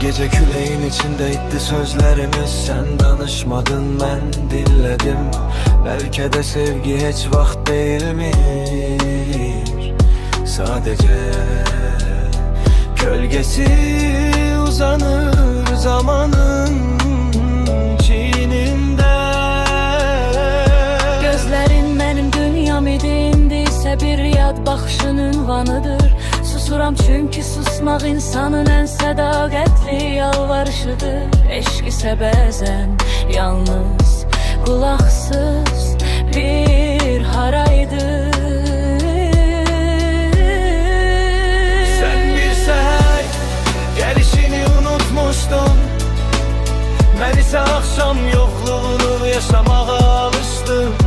Gece küleğin içinde itti sözlerimiz. Sen danışmadın, ben dinledim. Belki de sevgi hiç vakt değilmiş. Sadece gölgesi uzanır zamanın çiğninde. Gözlerin benim dünyam idi, indi ise bir yad baxışın ünvanıdır. Susuram çünkü susmaq insanın ən sədaqətli yalvarışıdır. Eşq isə bəzən yalnız qulaqsız bir haraydır. Sen bir səhər gəlişini unutmuşdun, mən isə axşam yoxluğunu yaşamağa alışdım.